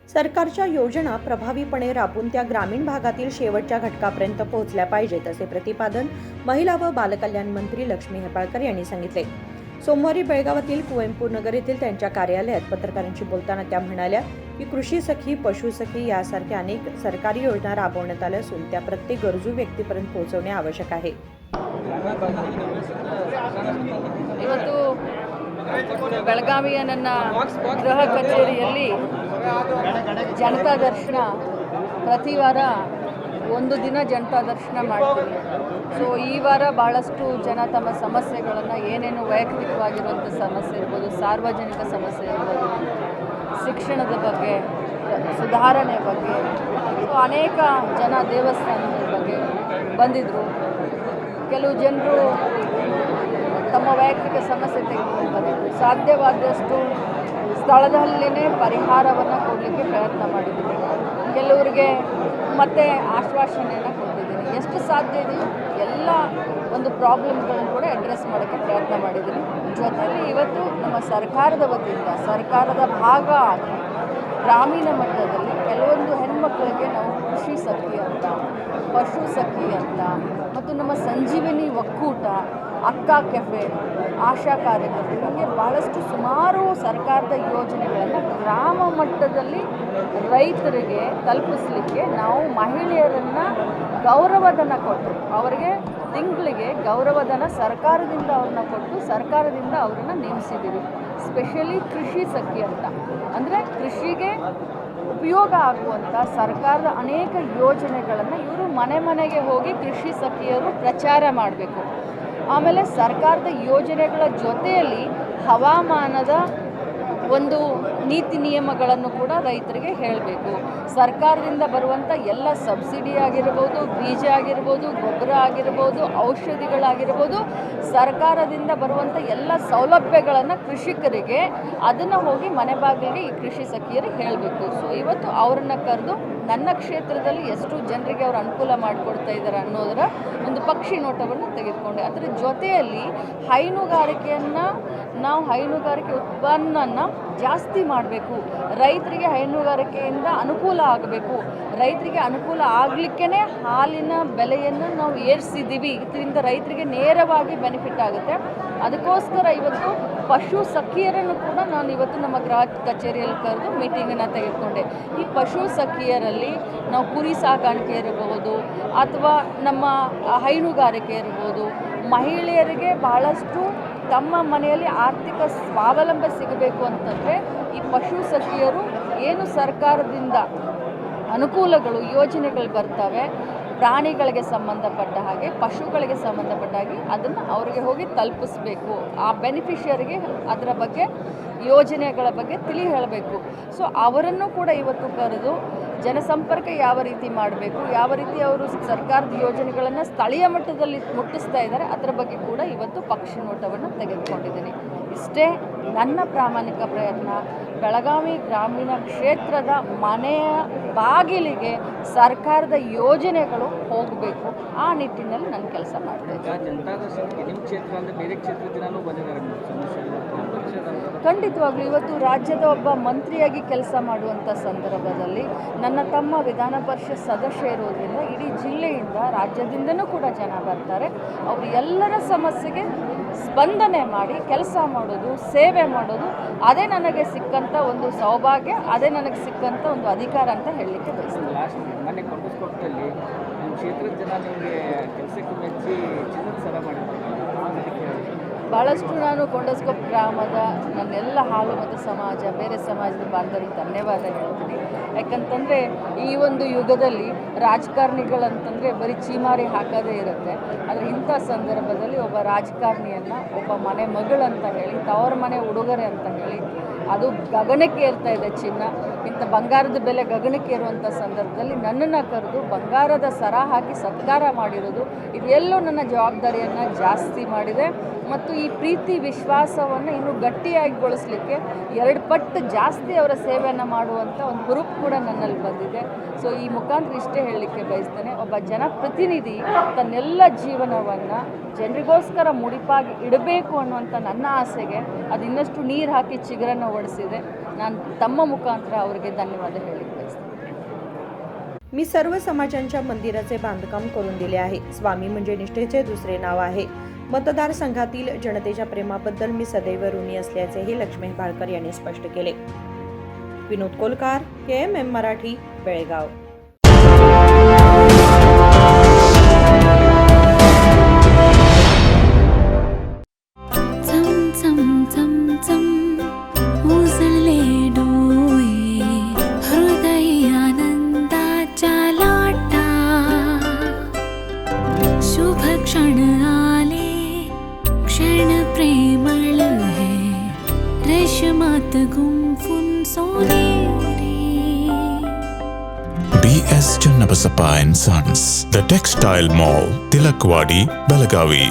सरकारच्या योजना प्रभावीपणे राबवून त्या ग्रामीण भागातील शेवटच्या घटकापर्यंत पोहोचल्या पाहिजेत असे प्रतिपादन महिला व बालकल्याण मंत्री लक्ष्मी हेब्बाळकर यांनी सांगितले। सोमवारी बेळगावातील कुवेंपू नगर येथील त्यांच्या कार्यालयात पत्रकारांशी बोलताना त्या म्हणाल्या की कृषी सखी, पशु सखी यासारख्या अनेक सरकारी योजना राबवण्यात आल्या असून त्या प्रत्येक गरजू व्यक्तीपर्यंत पोहोचवणे आवश्यक आहे। ಇವತ್ತು ಬೆಳಗಾವಿಯ ನನ್ನ ಗೃಹ ಕಚೇರಿಯಲ್ಲಿ ಜನತಾ ದರ್ಶನ ಪ್ರತಿ ವಾರ ಒಂದು ದಿನ ಜನತಾ ದರ್ಶನ ಮಾಡ್ತೀವಿ। ಸೊ ಈ ವಾರ ಭಾಳಷ್ಟು ಜನ ತಮ್ಮ ಸಮಸ್ಯೆಗಳನ್ನು ಏನೇನು ವೈಯಕ್ತಿಕವಾಗಿರುವಂಥ ಸಮಸ್ಯೆ ಇರ್ಬೋದು, ಸಾರ್ವಜನಿಕ ಸಮಸ್ಯೆ ಇರ್ಬೋದು, ಶಿಕ್ಷಣದ ಬಗ್ಗೆ, ಸುಧಾರಣೆ ಬಗ್ಗೆ, ಸೊ ಅನೇಕ ಜನ ದೇವಸ್ಥಾನದ ಬಗ್ಗೆ ಬಂದಿದ್ದರು। ಕೆಲವು ಜನರು ತಮ್ಮ ವೈಯಕ್ತಿಕ ಸಮಸ್ಯೆ ತೆಗೆದುಕೊಂಡು ಬಂದಿದ್ದರು। ಸಾಧ್ಯವಾದಷ್ಟು ಸ್ಥಳದಲ್ಲೇ ಪರಿಹಾರವನ್ನು ಕೊಡಲಿಕ್ಕೆ ಪ್ರಯತ್ನ ಮಾಡಿದ್ದೀನಿ। ಕೆಲವರಿಗೆ ಮತ್ತೆ ಆಶ್ವಾಸನೆಯನ್ನು ಕೊಟ್ಟಿದ್ದೀನಿ। ಎಷ್ಟು ಸಾಧ್ಯ ಇದೆಯೋ ಎಲ್ಲ ಒಂದು ಪ್ರಾಬ್ಲಮ್ಗಳನ್ನು ಕೂಡ ಅಡ್ರೆಸ್ ಮಾಡೋಕ್ಕೆ ಪ್ರಯತ್ನ ಮಾಡಿದ್ದೀನಿ। ಜೊತೆಯಲ್ಲಿ ಇವತ್ತು ನಮ್ಮ ಸರ್ಕಾರದ ವತಿಯಿಂದ ಸರ್ಕಾರದ ಭಾಗ ಆಗಿ ಗ್ರಾಮೀಣ ಮಟ್ಟದಲ್ಲಿ ಕೆಲವೊಂದು ಹೆಣ್ಮಕ್ಳಿಗೆ ನಾವು ಕೃಷಿ ಸಖಿ ಅಂತ, ಪಶು ಸಖಿ ಅಂತ, ಮತ್ತು ನಮ್ಮ ಸಂಜೀವಿನಿ ಒಕ್ಕೂಟ, ಅಕ್ಕ ಕೆಫೆ, ಆಶಾ ಕಾರ್ಯಕರ್ತರು, ಹೀಗೆ ಭಾಳಷ್ಟು ಸುಮಾರು ಸರ್ಕಾರದ ಯೋಜನೆಗಳನ್ನು ಗ್ರಾಮ ಮಟ್ಟದಲ್ಲಿ ರೈತರಿಗೆ ತಲುಪಿಸಲಿಕ್ಕೆ ನಾವು ಮಹಿಳೆಯರನ್ನು ಗೌರವಧನ ಕೊಟ್ಟು ಅವರಿಗೆ ತಿಂಗಳಿಗೆ ಗೌರವಧನ ಸರ್ಕಾರದಿಂದ ಅವ್ರನ್ನ ಕೊಟ್ಟು ಸರ್ಕಾರದಿಂದ ಅವರನ್ನು ನೇಮಿಸಿದ್ದೀವಿ। ಸ್ಪೆಷಲಿ ಕೃಷಿ ಸಖಿ ಅಂತ ಅಂದರೆ ಕೃಷಿಗೆ ಉಪಯೋಗ ಆಗುವಂಥ ಸರ್ಕಾರದ ಅನೇಕ ಯೋಜನೆಗಳನ್ನು ಇವರು ಮನೆ ಮನೆಗೆ ಹೋಗಿ ಕೃಷಿ ಸಖಿಯರು ಪ್ರಚಾರ ಮಾಡಬೇಕು। ಆಮೇಲೆ ಸರ್ಕಾರದ ಯೋಜನೆಗಳ ಜೊತೆಯಲ್ಲಿ ಹವಾಮಾನದ ಒಂದು ನೀತಿ ನಿಯಮಗಳನ್ನು ಕೂಡ ರೈತರಿಗೆ ಹೇಳಬೇಕು। ಸರ್ಕಾರದಿಂದ ಬರುವಂಥ ಎಲ್ಲ ಸಬ್ಸಿಡಿ ಆಗಿರ್ಬೋದು, ಬೀಜ ಆಗಿರ್ಬೋದು, ಗೊಬ್ಬರ ಆಗಿರ್ಬೋದು, ಔಷಧಿಗಳಾಗಿರ್ಬೋದು, ಸರ್ಕಾರದಿಂದ ಬರುವಂಥ ಎಲ್ಲ ಸೌಲಭ್ಯಗಳನ್ನು ಕೃಷಿಕರಿಗೆ ಅದನ್ನು ಹೋಗಿ ಮನೆ ಬಾಗಿಲಿಗೆ ಈ ಕೃಷಿ ಸಖಿಯರಿಗೆ ಹೇಳಬೇಕು। ಸೊ ಇವತ್ತು ಅವರನ್ನು ಕರೆದು ನನ್ನ ಕ್ಷೇತ್ರದಲ್ಲಿ ಎಷ್ಟು ಜನರಿಗೆ ಅವರು ಅನುಕೂಲ ಮಾಡಿಕೊಡ್ತಾ ಇದ್ದಾರೆ ಅನ್ನೋದರ ಒಂದು ಪಕ್ಷಿ ನೋಟವನ್ನು ತೆಗೆದುಕೊಂಡೆ। ಅದರ ಜೊತೆಯಲ್ಲಿ ಹೈನುಗಾರಿಕೆ ಉತ್ಪನ್ನನ ಜಾಸ್ತಿ ಮಾಡಬೇಕು, ರೈತರಿಗೆ ಹೈನುಗಾರಿಕೆಯಿಂದ ಅನುಕೂಲ ಆಗಬೇಕು, ರೈತರಿಗೆ ಅನುಕೂಲ ಆಗಲಿಕ್ಕೇ ಹಾಲಿನ ಬೆಲೆಯನ್ನು ನಾವು ಏರಿಸಿದ್ದೀವಿ। ಇದರಿಂದ ರೈತರಿಗೆ ನೇರವಾಗಿ ಬೆನಿಫಿಟ್ ಆಗುತ್ತೆ। ಅದಕ್ಕೋಸ್ಕರ ಇವತ್ತು ಪಶು ಸಖಿಯರನ್ನು ಕೂಡ ನಾನು ಇವತ್ತು ನಮ್ಮ ಗೃಹ ಕಚೇರಿಯಲ್ಲಿ ಕರೆದು ಮೀಟಿಂಗನ್ನು ತೆಗೆದುಕೊಂಡೆ। ಈ ಪಶು ಸಖಿಯರಲ್ಲಿ ನಾವು ಕುರಿ ಸಾಕಾಣಿಕೆ ಇರಬಹುದು ಅಥವಾ ನಮ್ಮ ಹೈನುಗಾರಿಕೆ ಇರ್ಬೋದು, ಮಹಿಳೆಯರಿಗೆ ಭಾಳಷ್ಟು ತಮ್ಮ ಮನೆಯಲ್ಲಿ ಆರ್ಥಿಕ ಸ್ವಾವಲಂಬನೆ ಸಿಗಬೇಕು ಅಂತಂದರೆ ಈ ಪಶು ಸಖಿಯರು ಏನು ಸರ್ಕಾರದಿಂದ ಅನುಕೂಲಗಳು ಯೋಜನೆಗಳು ಬರ್ತವೆ, ಪ್ರಾಣಿಗಳಿಗೆ ಸಂಬಂಧಪಟ್ಟ ಹಾಗೆ ಪಶುಗಳಿಗೆ ಸಂಬಂಧಪಟ್ಟ ಹಾಗೆ ಅದನ್ನು ಅವರಿಗೆ ಹೋಗಿ ತಲುಪಿಸ್ಬೇಕು, ಆ ಬೆನಿಫಿಷರಿಗೆ ಅದರ ಬಗ್ಗೆ ಯೋಜನೆಗಳ ಬಗ್ಗೆ ತಿಳಿ ಹೇಳಬೇಕು। ಸೊ ಅವರನ್ನು ಕೂಡ ಇವತ್ತು ಕರೆದು ಜನಸಂಪರ್ಕ ಯಾವ ರೀತಿ ಮಾಡಬೇಕು, ಯಾವ ರೀತಿ ಅವರು ಸರ್ಕಾರದ ಯೋಜನೆಗಳನ್ನು ಸ್ಥಳೀಯ ಮಟ್ಟದಲ್ಲಿ ಮುಟ್ಟಿಸ್ತಾ ಇದ್ದಾರೆ ಅದರ ಬಗ್ಗೆ ಕೂಡ ಇವತ್ತು ಪಕ್ಷಿ ನೋಟವನ್ನು ತೆಗೆದುಕೊಂಡಿದ್ದೀನಿ। ಇಷ್ಟೇ ನನ್ನ ಪ್ರಾಮಾಣಿಕ ಪ್ರಯತ್ನ। ಬೆಳಗಾವಿ ಗ್ರಾಮೀಣ ಕ್ಷೇತ್ರದ ಮನೆಯ ಬಾಗಿಲಿಗೆ ಸರ್ಕಾರದ ಯೋಜನೆಗಳು ಹೋಗಬೇಕು, ಆ ನಿಟ್ಟಿನಲ್ಲಿ ನಾನು ಕೆಲಸ ಮಾಡ್ತಾಯಿದ್ದೀನಿ। ಖಂಡಿತವಾಗ್ಲೂ ಇವತ್ತು ರಾಜ್ಯದ ಒಬ್ಬ ಮಂತ್ರಿಯಾಗಿ ಕೆಲಸ ಮಾಡುವಂಥ ಸಂದರ್ಭದಲ್ಲಿ ನನ್ನ ತಮ್ಮ ವಿಧಾನ ಪರಿಷತ್ ಸದಸ್ಯ ಇರೋದ್ರಿಂದ ಇಡೀ ಜಿಲ್ಲೆಯಿಂದ ರಾಜ್ಯದಿಂದನೂ ಕೂಡ ಜನ ಬರ್ತಾರೆ। ಅವರು ಎಲ್ಲರ ಸಮಸ್ಯೆಗೆ ಸ್ಪಂದನೆ ಮಾಡಿ ಕೆಲಸ ಮಾಡೋದು, ಸೇವೆ ಮಾಡೋದು, ಅದೇ ನನಗೆ ಸಿಕ್ಕಂಥ ಒಂದು ಸೌಭಾಗ್ಯ, ಅದೇ ನನಗೆ ಸಿಕ್ಕಂಥ ಒಂದು ಅಧಿಕಾರ ಅಂತ ಹೇಳಲಿಕ್ಕೆ ಬಯಸ್ತೀನಿ। ಮೊನ್ನೆ ಕೊಂಡಸ್ಕೊಟ್ಟಲ್ಲಿ ನಿಮ್ಮ ಕ್ಷೇತ್ರದ ಜನ ನಿಮಗೆ ಕೆಲಸಕ್ಕೆ ಮೆಚ್ಚಿ ಚಿನ್ನದ ಸರ ಮಾಡಿದ್ದಾರೆ। ಭಾಳಷ್ಟು ನಾನು ಕೊಂಡಸ್ಕೊಪ್ಪ ಗ್ರಾಮದ ನನ್ನೆಲ್ಲ ಹಾಲು ಮತ್ತು ಸಮಾಜ, ಬೇರೆ ಸಮಾಜದ ಬಾಂಧವರಿಗೆ ಧನ್ಯವಾದ ಹೇಳ್ತೀನಿ। ಯಾಕಂತಂದರೆ ಈ ಒಂದು ಯುಗದಲ್ಲಿ ರಾಜಕಾರಣಿಗಳಂತಂದರೆ ಬರೀ ಚೀಮಾರಿ ಹಾಕೋದೇ ಇರುತ್ತೆ। ಆದರೆ ಇಂಥ ಸಂದರ್ಭದಲ್ಲಿ ಒಬ್ಬ ರಾಜಕಾರಣಿಯನ್ನು ಒಬ್ಬ ಮನೆ ಮಗಳಂತ ಹೇಳಿ, ತವರ ಮನೆ ಉಡುಗೊರೆ ಅಂತ ಹೇಳಿ ಅದು ಗಗನಕ್ಕೆ ಏರ್ತಾ ಇದೆ ಚಿನ್ನ, ಇಂಥ ಬಂಗಾರದ ಬೆಲೆ ಗಗನಕ್ಕೆ ಏರುವಂಥ ಸಂದರ್ಭದಲ್ಲಿ ನನ್ನನ್ನು ಕರೆದು ಬಂಗಾರದ ಸರ ಹಾಕಿ ಸತ್ಕಾರ ಮಾಡಿರೋದು ಇದೆಲ್ಲೋ ನನ್ನ ಜವಾಬ್ದಾರಿಯನ್ನು ಜಾಸ್ತಿ ಮಾಡಿದೆ ಮತ್ತು ಈ ಪ್ರೀತಿ ವಿಶ್ವಾಸವನ್ನು ಇನ್ನೂ ಗಟ್ಟಿಯಾಗಿಗೊಳಿಸಲಿಕ್ಕೆ 2 ಪಟ್ಟು ಜಾಸ್ತಿ ಅವರ ಸೇವೆಯನ್ನು ಮಾಡುವಂಥ ಒಂದು ಹುರುಪು ಕೂಡ ನನ್ನಲ್ಲಿ ಬಂದಿದೆ। ಸೊ ಈ ಮುಖಾಂತರ ಇಷ್ಟೇ ಹೇಳಲಿಕ್ಕೆ ಬಯಸ್ತೇನೆ, ಒಬ್ಬ ಜನಪ್ರತಿನಿಧಿ ತನ್ನೆಲ್ಲ ಜೀವನವನ್ನು ಜನರಿಗೋಸ್ಕರ ಮುಡಿಪಾಗಿ ಇಡಬೇಕು ಅನ್ನುವಂಥ ನನ್ನ ಆಸೆಗೆ ಅದು ಇನ್ನಷ್ಟು ನೀರು ಹಾಕಿ ಚಿಗುರನ್ನು ಒಡಿಸಿದೆ। ನಾನು ತಮ್ಮ ಮುಖಾಂತರ ಅವರಿಗೆ ಧನ್ಯವಾದ ಹೇಳಲಿಕ್ಕೆ ಬಯಸ್ತೇನೆ. मी सर्व समाजांच्या मंदिराचे बांधकाम करून दिले आहे. स्वामी म्हणजे निष्ठेचे दुसरे नाव आहे. मतदारसंघातील जनतेच्या प्रेमाबद्दल मी सदैव ऋणी असल्याचेही लक्ष्मी हेब्बाळकर यांनी स्पष्ट केले. विनोद कोलकार, KMM मराठी, बेळगाव. उजळले डोळे हृदयानंदाच्या लाटा शुभ क्षण आले क्षण प्रेमळ है रेशमात गुंफून सोनेरी BS Channabasappa and Sons, The Textile Mall, Tilakvadi, Belagavi.